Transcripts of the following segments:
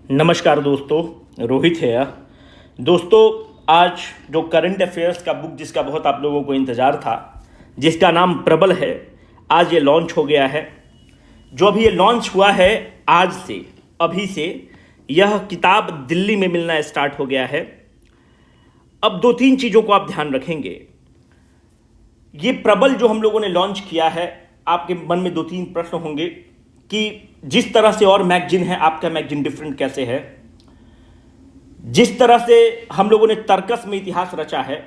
नमस्कार दोस्तों, रोहित है। दोस्तों, आज जो करंट अफेयर्स का बुक जिसका बहुत आप लोगों को इंतज़ार था, जिसका नाम प्रबल है, आज ये लॉन्च हो गया है। जो अभी ये लॉन्च हुआ है आज से, अभी से यह किताब दिल्ली में मिलना स्टार्ट हो गया है। अब दो तीन चीज़ों को आप ध्यान रखेंगे। ये प्रबल जो हम लोगों ने लॉन्च किया है, आपके मन में दो तीन प्रश्न होंगे कि जिस तरह से और मैगजीन है, आपका मैगजीन डिफरेंट कैसे है। जिस तरह से हम लोगों ने तर्कस में इतिहास रचा है,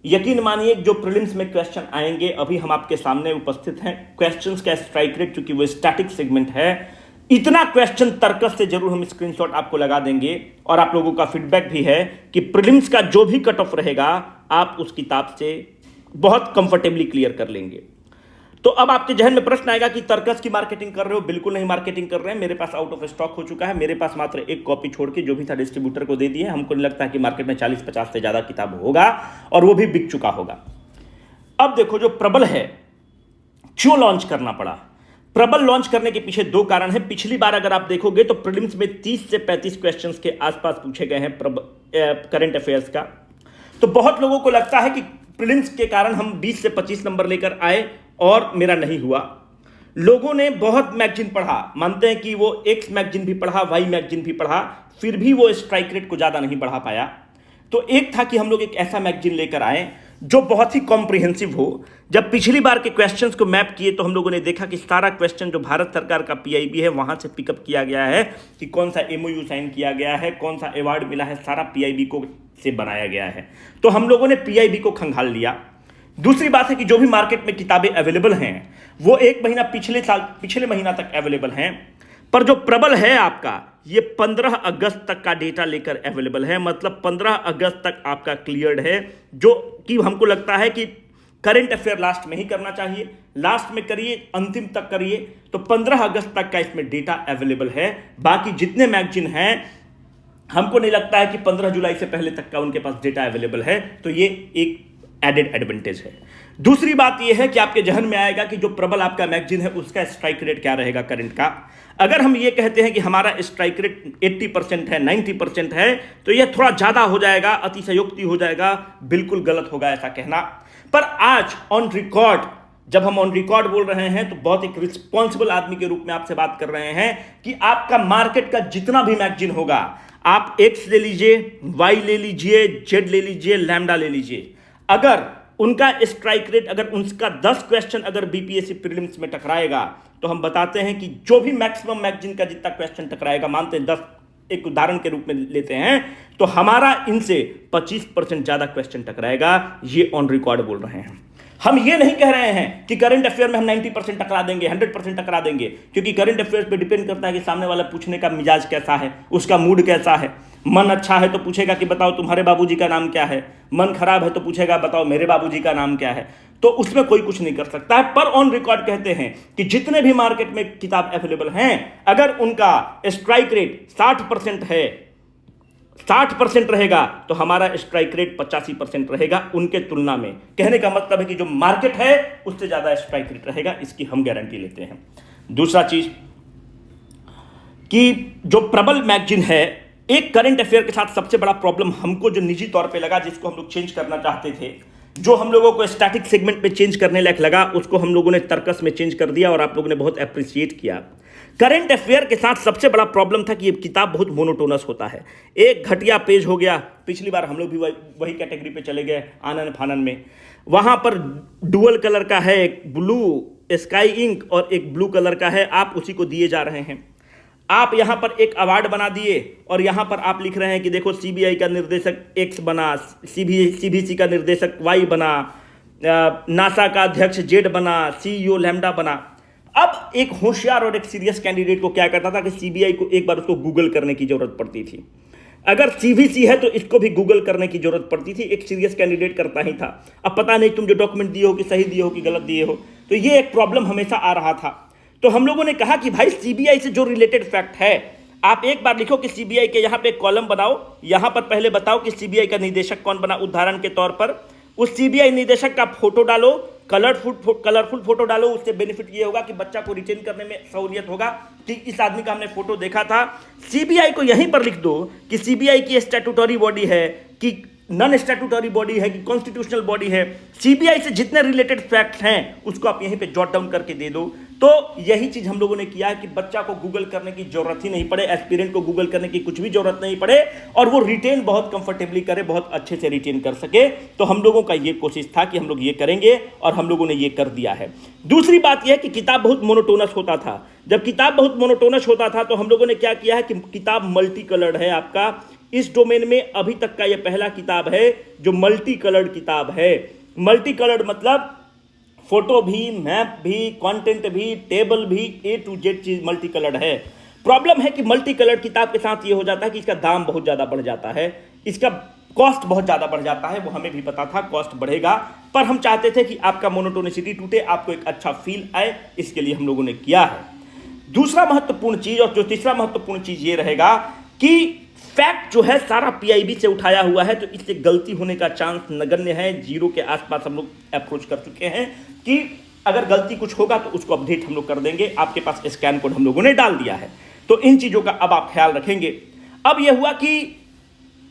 यकीन मानिए जो प्रीलिम्स में क्वेश्चन आएंगे अभी हम आपके सामने उपस्थित हैं। क्वेश्चंस का स्ट्राइक रेट, चूंकि वो स्टैटिक सेगमेंट है, इतना क्वेश्चन तर्कस से जरूर हम स्क्रीनशॉट आपको लगा देंगे। और आप लोगों का फीडबैक भी है कि प्रीलिम्स का जो भी कट ऑफ रहेगा आप उस किताब से बहुत कंफर्टेबली क्लियर कर लेंगे। तो अब आपके जहन में प्रश्न आएगा कि तर्कस की मार्केटिंग कर रहे हो। बिल्कुल नहीं मार्केटिंग कर रहे हैं, मेरे पास आउट ऑफ स्टॉक हो चुका है। मेरे पास मात्र एक कॉपी छोड़ के जो भी था डिस्ट्रीब्यूटर को दे दिए। हमको नहीं लगता है कि मार्केट में 40-50 से ज्यादा किताब होगा और वो भी बिक चुका होगा। अब देखो, जो प्रबल है क्यों लॉन्च करना पड़ा। प्रबल लॉन्च करने के पीछे दो कारण है। पिछली बार अगर आप देखोगे तो प्रीलिम्स में 30 से 35 क्वेश्चंस के आसपास पूछे गए हैं करंट अफेयर्स का। तो बहुत लोगों को लगता है कि प्रीलिम्स के कारण हम 20 से 25 नंबर लेकर आए और मेरा नहीं हुआ। लोगों ने बहुत मैगजीन पढ़ा, मानते हैं कि वो एक्स मैगजीन भी पढ़ा, वाई मैगजीन भी पढ़ा, फिर भी वो स्ट्राइक रेट को ज्यादा नहीं बढ़ा पाया। तो एक था कि हम लोग एक ऐसा मैगजीन लेकर आए जो बहुत ही कॉम्प्रिहेंसिव हो। जब पिछली बार के क्वेश्चंस को मैप किए तो हम लोगों ने देखा कि सारा क्वेश्चन जो भारत सरकार का पीआईबी है वहां से पिकअप किया गया है कि कौन सा एमओयू साइन किया गया है, कौन सा अवार्ड मिला है, सारा पीआईबी को से बनाया गया है। तो हम लोगों ने पीआईबी को खंगाल लिया। दूसरी बात है कि जो भी मार्केट में किताबें अवेलेबल हैं वो एक महीना पिछले महीना तक अवेलेबल हैं, पर जो प्रबल है आपका, ये 15 अगस्त तक का डेटा लेकर अवेलेबल है। मतलब 15 अगस्त तक आपका क्लियर्ड है, जो कि हमको लगता है कि करंट अफेयर लास्ट में ही करना चाहिए। लास्ट में करिए, अंतिम तक करिए। तो 15 अगस्त तक का इसमें डेटा अवेलेबल है। बाकी जितने मैगजीन हैं हमको नहीं लगता है कि 15 जुलाई से पहले तक का उनके पास डेटा अवेलेबल है। तो ये एक एडेड एडवांटेज है। दूसरी बात यह है कि आपके जहन में आएगा कि जो प्रबल आपका मैगजीन है उसका स्ट्राइक रेट क्या रहेगा करंट का। अगर हम ये कहते हैं कि हमारा स्ट्राइक रेट 80% है, 90% है, तो यह थोड़ा ज्यादा हो जाएगा, अतिशयोक्ति हो जाएगा, बिल्कुल गलत होगा ऐसा कहना। पर आज ऑन रिकॉर्ड, जब हम ऑन रिकॉर्ड बोल रहे हैं तो बहुत एक रिस्पॉन्सिबल आदमी के रूप में आपसे बात कर रहे हैं कि आपका मार्केट का जितना भी मैगजीन होगा, आप एक्स ले लीजिए, वाई ले लीजिए, जेड ले लीजिए, लैम्डा ले लीजिए, अगर उनका स्ट्राइक रेट, अगर उनका 10 क्वेश्चन अगर बीपीएससी प्रीलिम्स में टकराएगा तो हम बताते हैं कि जो भी मैक्सिमम मैगजीन का जितना क्वेश्चन टकराएगा, मानते हैं 10, एक उदाहरण के रूप में लेते हैं, तो हमारा इनसे 25% ज्यादा क्वेश्चन टकराएगा। ये ऑन रिकॉर्ड बोल रहे हैं। हम ये नहीं कह रहे हैं कि करंट अफेयर में हम 90% टकरा देंगे, 100% टकरा देंगे, क्योंकि करंट अफेयर्स पे डिपेंड करता है कि सामने वाला पूछने का मिजाज कैसा है, उसका मूड कैसा है। मन अच्छा है तो पूछेगा कि बताओ तुम्हारे बाबूजी का नाम क्या है। मन खराब है तो पूछेगा बताओ मेरे बाबूजी का नाम क्या है। तो उसमें कोई कुछ नहीं कर सकता है। पर ऑन रिकॉर्ड कहते हैं कि जितने भी मार्केट में किताब अवेलेबल हैं, अगर उनका स्ट्राइक रेट 60% है, 60% रहेगा, तो हमारा स्ट्राइक रेट 85% रहेगा उनके तुलना में। कहने का मतलब है कि जो मार्केट है उससे ज्यादा स्ट्राइक रेट रहेगा, इसकी हम गारंटी लेते हैं। दूसरा चीज कि जो प्रबल मैगजीन है, एक करंट अफेयर के साथ सबसे बड़ा प्रॉब्लम हमको जो निजी तौर पे लगा, जिसको हम लोग चेंज करना चाहते थे, जो हम लोगों को स्टैटिक सेगमेंट में चेंज करने लायक लगा, उसको हम लोगों ने तर्कस में चेंज कर दिया और आप लोगों ने बहुत अप्रिशिएट किया। करंट अफेयर के साथ सबसे बड़ा प्रॉब्लम था कि ये किताब बहुत मोनोटोनस होता है। एक घटिया पेज हो गया, पिछली बार हम लोग भी वही कैटेगरी पे चले गए आनन फानन में। वहां पर डुअल कलर का है, एक ब्लू स्काई इंक और एक ब्लू कलर का है, आप उसी को दिए जा रहे हैं। आप यहां पर एक अवार्ड बना दिए और यहां पर आप लिख रहे हैं कि देखो सीबीआई का निर्देशक एक्स बना, सीबीसी का निर्देशक वाई बना, नासा का अध्यक्ष जेड बना, सीईओ लैम्डा बना। अब एक होशियार और एक सीरियस कैंडिडेट को क्या करता था कि सीबीआई को एक बार उसको गूगल करने की जरूरत पड़ती थी। अगर सीबीसी है तो इसको भी गूगल करने की जरूरत पड़ती थी। एक सीरियस कैंडिडेट करता ही था। अब पता नहीं तुम जो डॉक्यूमेंट दिए हो कि सही दिए हो कि गलत दिए हो। तो ये एक प्रॉब्लम हमेशा आ रहा था। तो हम लोगों ने कहा कि भाई सीबीआई से जो रिलेटेड फैक्ट है, आप एक बार लिखो कि सीबीआई के यहां पे एक कॉलम बनाओ, यहां पर पहले बताओ कि सीबीआई का निदेशक कौन बना। उदाहरण के तौर पर उस सीबीआई निदेशक का फोटो डालो, कलरफुल फोटो डालो, उससे बेनिफिट ये होगा कि बच्चा को रिटेन करने में सहूलियत होगा कि इस आदमी का हमने फोटो देखा था। सीबीआई को यहीं पर लिख दो कि सीबीआई की स्टैट्यूटरी बॉडी है कि नॉन स्टैट्यूटरी बॉडी है कि कॉन्स्टिट्यूशनल बॉडी है। सीबीआई से जितने रिलेटेड फैक्ट्स हैं उसको आप यहीं पे जॉट डाउन करके दे दो। तो यही चीज हम लोगों ने किया है कि बच्चा को गूगल करने की जरूरत ही नहीं पड़े, एस्पिरेंट को गूगल करने की कुछ भी जरूरत नहीं पड़े और वो रिटेन बहुत कंफर्टेबली करे, बहुत अच्छे से रिटेन कर सके। तो हम लोगों का ये कोशिश था कि हम लोग ये करेंगे और हम लोगों ने ये कर दिया है। दूसरी बात यह है कि किताब बहुत मोनोटोनस होता था। जब किताब बहुत मोनोटोनस होता था तो हम लोगों ने क्या किया है कि किताब मल्टी कलर्ड है। आपका इस डोमेन में अभी तक का यह पहला किताब है जो मल्टी कलर्ड किताब है। मल्टी कलर्ड मतलब फोटो भी, मैप भी, कंटेंट भी, टेबल भी, ए टू जेड चीज मल्टी कलर्ड है। प्रॉब्लम है कि मल्टी कलर्ड किताब के साथ ये हो जाता है कि इसका दाम बहुत ज्यादा बढ़ जाता है, इसका कॉस्ट बहुत ज्यादा बढ़ जाता है। वो हमें भी पता था कॉस्ट बढ़ेगा, पर हम चाहते थे कि आपका मोनोटोनिसिटी टूटे, आपको एक अच्छा फील आए, इसके लिए हम लोगों ने किया है। दूसरा महत्वपूर्ण चीज और जो तीसरा महत्वपूर्ण चीज ये रहेगा कि फैक्ट जो है सारा पीआईबी से उठाया हुआ है, तो इससे गलती होने का चांस नगण्य है। जीरो के आसपास हम लोग अप्रोच कर चुके हैं कि अगर गलती कुछ होगा तो उसको अपडेट हम लोग कर देंगे। आपके पास स्कैन कोड हम लोगों ने डाल दिया है, तो इन चीजों का अब आप ख्याल रखेंगे। अब यह हुआ कि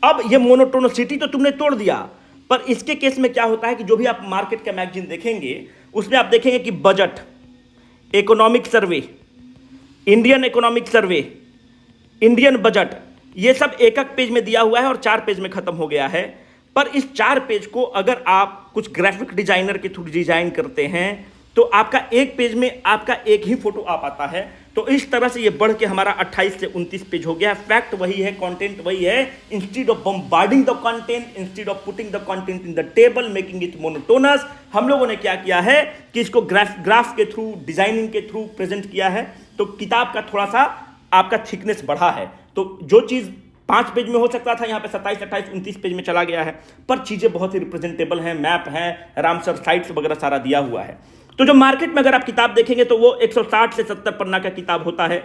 अब ये मोनोटोनिसिटी तो तुमने तोड़ दिया, पर इसके केस में क्या होता है कि जो भी आप मार्केट का मैगजीन देखेंगे उसमें आप देखेंगे कि budget, economic survey, Indian economic survey, Indian budget, ये सब एक एक पेज में दिया हुआ है और 4 पेज में खत्म हो गया है। पर इस 4 पेज को अगर आप कुछ ग्राफिक डिजाइनर के थ्रू डिजाइन करते हैं तो आपका एक पेज में आपका एक ही फोटो आ पाता है। तो इस तरह से ये बढ़ के हमारा 28 से 29 पेज हो गया है। फैक्ट वही है, कंटेंट वही है। Instead of bombarding the content, instead of putting the content in the table, making it monotonous, हम लोगों ने क्या किया है कि इसको ग्राफ के थ्रू, डिजाइनिंग के थ्रू प्रेजेंट किया है। तो किताब का थोड़ा सा आपका थिकनेस बढ़ा है। तो जो चीज 5 पेज में हो सकता था यहाँ पे 27, 28, 29 पेज में चला गया है। पर चीजें बहुत ही रिप्रेजेंटेबल हैं, मैप है, रामसर साइट्स वगैरह सारा दिया हुआ है। तो जो मार्केट में अगर आप किताब देखेंगे तो वो 160 से 70 पन्ना का किताब होता है,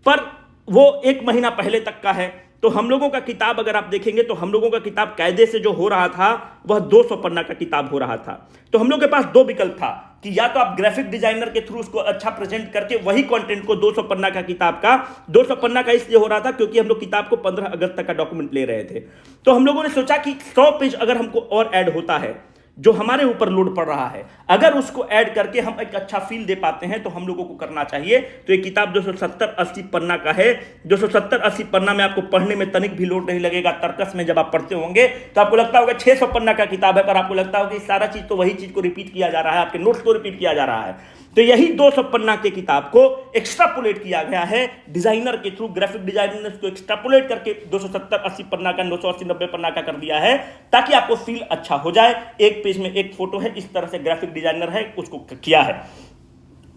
पर वो 1 महीना पहले तक का है। तो हम लोगों का किताब अगर आप देखेंगे तो हम लोगों का किताब कायदे से जो हो रहा था वह 200 पन्ना का किताब हो रहा था। तो हम लोग के पास 2 विकल्प था कि या तो आप ग्राफिक डिजाइनर के थ्रू उसको अच्छा प्रेजेंट करके वही कंटेंट को 200 पन्ना का किताब का, 200 पन्ना का इसलिए हो रहा था क्योंकि हम लोग किताब को 15 अगस्त तक का डॉक्यूमेंट ले रहे थे। तो हम लोगों ने सोचा कि 100 पेज अगर हमको और ऐड होता है जो हमारे ऊपर लोड पड़ रहा है, अगर उसको ऐड करके हम एक अच्छा फील दे पाते हैं तो हम लोगों को करना चाहिए। तो ये किताब 270-80 पन्ना का है। 270-80 पन्ना में आपको पढ़ने में तनिक भी लोड नहीं लगेगा। तर्कस में जब आप पढ़ते होंगे तो आपको लगता होगा 600 पन्ना का किताब है, पर आपको लगता होगा कि सारा चीज तो वही चीज को रिपीट किया जा रहा है, आपके नोट्स को रिपीट किया जा रहा है। तो यही 200 पन्ना के किताब को एक्स्ट्रापोलेट किया गया है डिजाइनर के थ्रू, ग्राफिक डिजाइनर ने इसको एक्स्ट्रापोलेट करके 270-80 पन्ना का, 980-90 पन्ना का कर दिया है ताकि आपको फील अच्छा हो जाए। एक पेज में एक फोटो है, इस तरह से ग्राफिक डिजाइनर है उसको किया है।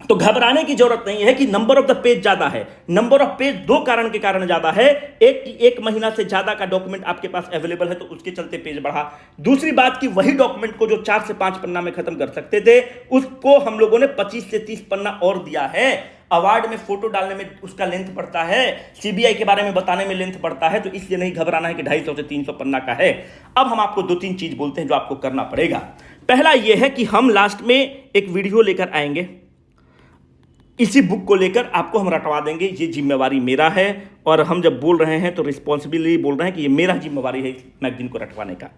तो घबराने की जरूरत नहीं है कि नंबर ऑफ द पेज ज्यादा है। नंबर ऑफ पेज 2 कारण के कारण ज्यादा है। एक महीना से ज्यादा का डॉक्यूमेंट आपके पास अवेलेबल है तो उसके चलते पेज बढ़ा। दूसरी बात कि वही डॉक्यूमेंट को जो 4 से 5 पन्ना में खत्म कर सकते थे उसको हम लोगों ने 25 से 30 पन्ना और दिया है। अवार्ड में फोटो डालने में उसका लेंथ बढ़ता है, सीबीआई के बारे में बताने में लेंथ बढ़ता है, तो इसलिए नहीं घबराना है कि 250 से 300 पन्ना का है। अब हम आपको 2-3 चीज बोलते हैं जो आपको करना पड़ेगा। पहला यह है कि हम लास्ट में एक वीडियो लेकर आएंगे, इसी बुक को लेकर आपको हम रटवा देंगे। ये जिम्मेवारी मेरा है और हम जब बोल रहे हैं तो रिस्पॉन्सिबिलिटी बोल रहे हैं कि ये मेरा जिम्मेवारी है इस मैगजीन को रटवाने का।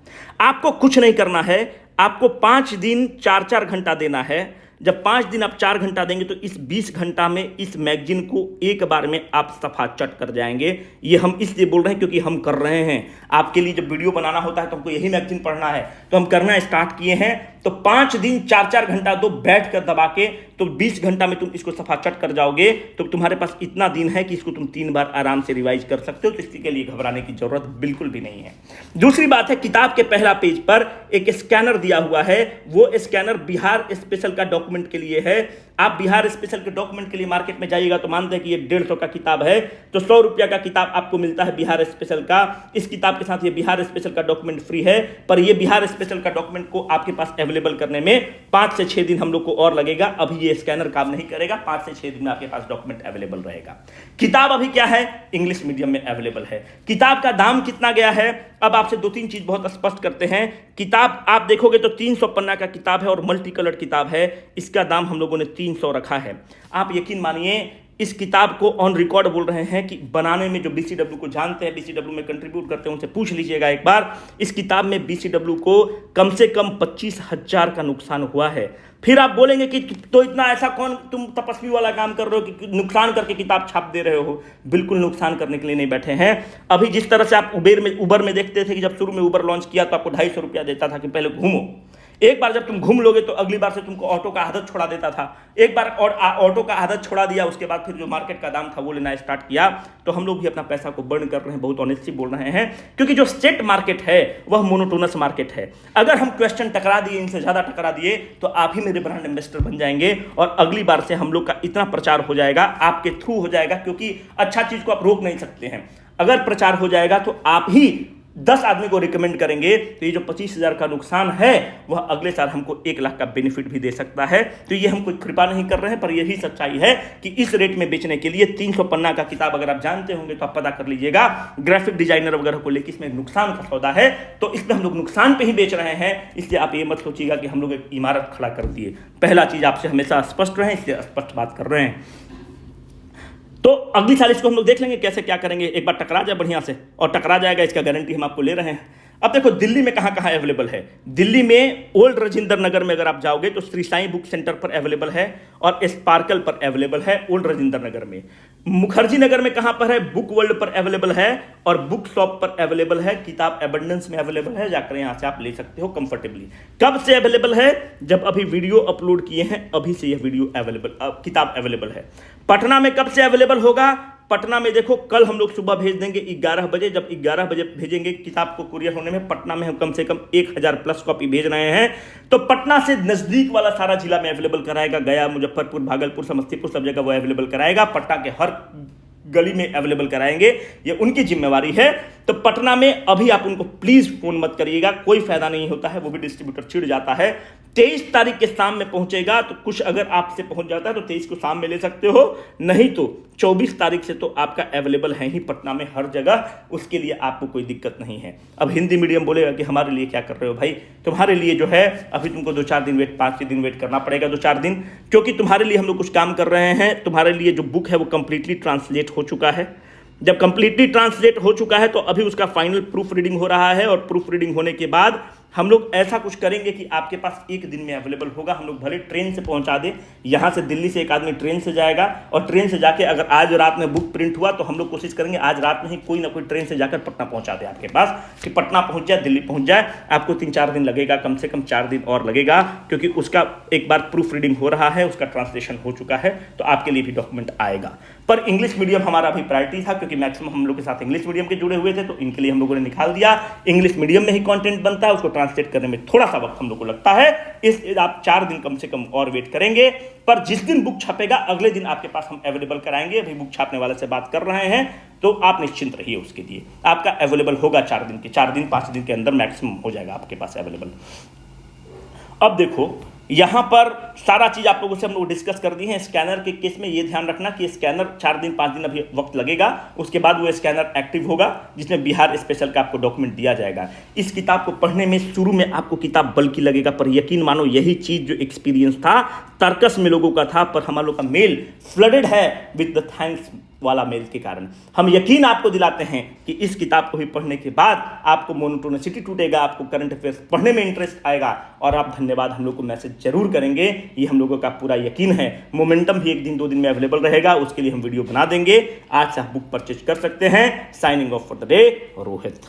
आपको कुछ नहीं करना है, आपको 5 दिन 4-4 घंटा देना है। जब 5 दिन आप 4 घंटा देंगे तो इस 20 घंटा में इस मैगजीन को एक बार में आप सफा चट कर जाएंगे। ये हम इसलिए बोल रहे हैं क्योंकि हम कर रहे हैं। आपके लिए जब वीडियो बनाना होता है तो हमको यही मैगजीन पढ़ना है, तो हम करना स्टार्ट किए हैं। तो 5 दिन 4-4 घंटा दो बैठ कर दबा के, तो 20 घंटा में तुम इसको सफा चट कर जाओगे। तो तुम्हारे पास इतना दिन है कि इसको तुम 3 बार आराम से रिवाइज कर सकते हो। तो इसके लिए घबराने की जरूरत बिल्कुल भी नहीं है। दूसरी बात है, किताब के पहला पेज पर एक स्कैनर दिया हुआ है। वो स्कैनर बिहार स्पेशल का डॉक्यूमेंट के लिए है। आप बिहार स्पेशल के डॉक्यूमेंट के लिए मार्केट में जाइएगा तो मानते हैं कि ये 150 का किताब है, तो 100 रुपया का किताब आपको मिलता है बिहार स्पेशल का। इस किताब के साथ ये बिहार स्पेशल का डॉक्यूमेंट फ्री है, पर ये बिहार स्पेशल का डॉक्यूमेंट को आपके पास अवेलेबल करने में 5 से 6 दिन हम लोग को और लगेगा। अभी ये स्कैनर काम नहीं करेगा, 5 से 6 दिन में आपके पास डॉक्यूमेंट अवेलेबल रहेगा। किताब अभी क्या है, इंग्लिश मीडियम में अवेलेबल है। किताब का दाम कितना गया है, अब आपसे 2-3 चीज बहुत स्पष्ट करते हैं। किताब आप देखोगे तो 300 पन्ना का किताब है और मल्टी कलर्ड किताब है। इसका दाम हम लोगों ने 300 रखा है। आप यकीन मानिए इस किताब को ऑन रिकॉर्ड बोल रहे हैं कि बनाने में जो BCW को जानते हैं, BCW में कंट्रीब्यूट करते हैं, उनसे पूछ लीजिएगा एक बार। इस किताब में BCW को कम से कम 25,000 का नुकसान हुआ है। फिर आप बोलेंगे कि तो इतना ऐसा कौन तुम तपस्वी वाला काम कर रहे हो कि नुकसान करके किताब छाप दे रहे हो। बिल्कुल नुकसान करने के लिए नहीं बैठे हैं। अभी जिस तरह से आप उबर में देखते थे कि जब शुरू में उबर लॉन्च किया तो आपको 250 रुपया देता था कि पहले घूमो। एक बार जब तुम घूम लोगे तो अगली बार से तुमको ऑटो का आदत छोड़ा देता था। एक बार और ऑटो का आदत छोड़ा दिया, उसके बाद फिर जो मार्केट का दाम था वो लेना स्टार्ट किया। तो हम लोग भी अपना पैसा को बर्न कर रहे हैं, बहुत ऑनेस्टली बोल रहे हैं, क्योंकि जो सेट मार्केट है वह मोनोटोनस मार्केट है। अगर हम क्वेश्चन टकरा दिए, इनसे ज्यादा टकरा दिए, तो आप ही मेरे ब्रांड एम्बेसडर बन जाएंगे और अगली बार से हम लोग का इतना प्रचार हो जाएगा, आपके थ्रू हो जाएगा, क्योंकि अच्छा चीज को आप रोक नहीं सकते हैं। अगर प्रचार हो जाएगा तो आप ही 10 आदमी को रिकमेंड करेंगे, तो ये जो 25,000 का नुकसान है वह अगले साल हमको 1 लाख का बेनिफिट भी दे सकता है। तो ये हम कोई कृपा नहीं कर रहे हैं, पर यही सच्चाई है कि इस रेट में बेचने के लिए 300 पन्ना का किताब अगर आप जानते होंगे तो आप पता कर लीजिएगा। ग्राफिक डिजाइनर वगैरह को लेकर इसमें नुकसान का सौदा है, तो इसमें हम लोग नुकसान पे ही बेच रहे हैं। इसलिए आप ये मत सोचिएगा कि हम लोग एक इमारत खड़ा कर दिए। पहला चीज आपसे हमेशा स्पष्ट रहे, इसलिए स्पष्ट बात कर रहे हैं। तो अगली साल इसको हम लोग देख लेंगे कैसे क्या करेंगे। एक बार टकरा जाए बढ़िया से, और टकरा जाएगा इसका गारंटी हम आपको ले रहे हैं। अब देखो दिल्ली में कहां कहां अवेलेबल है। दिल्ली में ओल्ड राजेंद्र नगर में अगर आप जाओगे तो श्री साईं बुक सेंटर पर अवेलेबल है और स्पार्कल पर अवेलेबल है ओल्ड राजेंद्र नगर में। मुखर्जी नगर में कहां पर है, बुक वर्ल्ड पर अवेलेबल है और बुक शॉप पर अवेलेबल है। किताब एबंडेंस में अवेलेबल है, जाकर यहां से आप ले सकते हो कंफर्टेबली। कब से अवेलेबल है, जब अभी वीडियो अपलोड किए हैं, अभी से यह वीडियो अवेलेबल, किताब अवेलेबल है। पटना में कब से अवेलेबल होगा, पटना में देखो कल हम लोग सुबह भेज देंगे 11 बजे। जब 11 बजे भेजेंगे किताब को कुरियर होने में, पटना में हम कम से कम 1000 प्लस कॉपी भेज रहे हैं। तो पटना से नजदीक वाला सारा जिला में अवेलेबल कराएगा। गया, मुजफ्फरपुर, भागलपुर, समस्तीपुर, सब जगह वो अवेलेबल कराएगा। पटना के हर गली में अवेलेबल कराएंगे, ये उनकी जिम्मेवारी है। तो पटना में अभी आप उनको प्लीज फोन मत करिएगा, कोई फायदा नहीं होता है, वो भी डिस्ट्रीब्यूटर चिढ़ जाता है। 23 तारीख के शाम में पहुंचेगा, तो कुछ अगर आपसे पहुंच जाता है तो 23 को शाम में ले सकते हो, नहीं तो 24 तारीख से तो आपका अवेलेबल है ही पटना में हर जगह। उसके लिए आपको कोई दिक्कत नहीं है। अब हिंदी मीडियम बोलेगा कि हमारे लिए क्या कर रहे हो भाई, तुम्हारे लिए जो है अभी तुमको 2-4 दिन वेट, 5 दिन वेट करना पड़ेगा, 2-4 दिन, क्योंकि तुम्हारे लिए हम लोग कुछ काम कर रहे हैं। तुम्हारे लिए जो बुक है वो कंप्लीटली ट्रांसलेट हो चुका है। जब कंप्लीटली ट्रांसलेट हो चुका है तो अभी उसका फाइनल प्रूफ रीडिंग हो रहा है, और प्रूफ रीडिंग होने के बाद हम लोग ऐसा कुछ करेंगे कि आपके पास 1 दिन में अवेलेबल होगा। हम लोग भले ट्रेन से पहुंचा दें, यहाँ से दिल्ली से एक आदमी ट्रेन से जाएगा और ट्रेन से जाके अगर आज रात में बुक प्रिंट हुआ तो हम लोग कोशिश करेंगे आज रात में ही कोई ना कोई ट्रेन से जाकर पटना पहुंचा दे आपके पास, कि पटना पहुंच जाए, दिल्ली पहुंच जाए। आपको 3-4 दिन लगेगा, कम से कम 4 दिन और लगेगा, क्योंकि उसका एक बार प्रूफ रीडिंग हो रहा है, उसका ट्रांसलेशन हो चुका है, तो आपके लिए भी डॉक्यूमेंट आएगा। पर इंग्लिश मीडियम हमारा भी प्रायोरिटी था, क्योंकि मैक्सिमम हम लोग के साथ इंग्लिश मीडियम के जुड़े हुए थे, तो इनके लिए हम लोगों ने निकाल दिया। इंग्लिश मीडियम में ही कंटेंट बनता है, उसको ट्रांसलेट करने में थोड़ा सा वक्त हम लोग को लगता है। इस आप 4 दिन कम से कम और वेट करेंगे, पर जिस दिन बुक छपेगा अगले दिन आपके पास हम अवेलेबल कराएंगे। अभी बुक छापने वाले से बात कर रहे हैं, तो आप निश्चिंत रहिए, उसके लिए आपका अवेलेबल होगा 4 दिन के, 4 दिन 5 दिन के अंदर मैक्सिमम हो जाएगा आपके पास अवेलेबल। अब देखो यहां पर सारा चीज आप लोगों से हम लोग डिस्कस कर दी है। स्कैनर के केस में ये ध्यान रखना कि स्कैनर 4 दिन 5 दिन अभी वक्त लगेगा, उसके बाद वो स्कैनर एक्टिव होगा, जिसमें बिहार स्पेशल का आपको डॉक्यूमेंट दिया जाएगा। इस किताब को पढ़ने में शुरू में आपको किताब बल्कि लगेगा, पर यकीन मानो यही चीज जो एक्सपीरियंस था तर्कस में लोगों का था, पर हमारे लोग का मेल फ्लडेड है विद द थैंक्स वाला मेल के कारण। हम यकीन आपको दिलाते हैं कि इस किताब को भी पढ़ने के बाद आपको मोनोटोनिसिटी टूटेगा, आपको करंट अफेयर्स पढ़ने में इंटरेस्ट आएगा और आप धन्यवाद हम लोग को मैसेज जरूर करेंगे। ये हम लोगों का पूरा यकीन है। मोमेंटम भी 1 दिन 2 दिन में अवेलेबल रहेगा, उसके लिए हम वीडियो बना देंगे। आज से आप बुक परचेज कर सकते हैं। Signing off for the day, Rohit.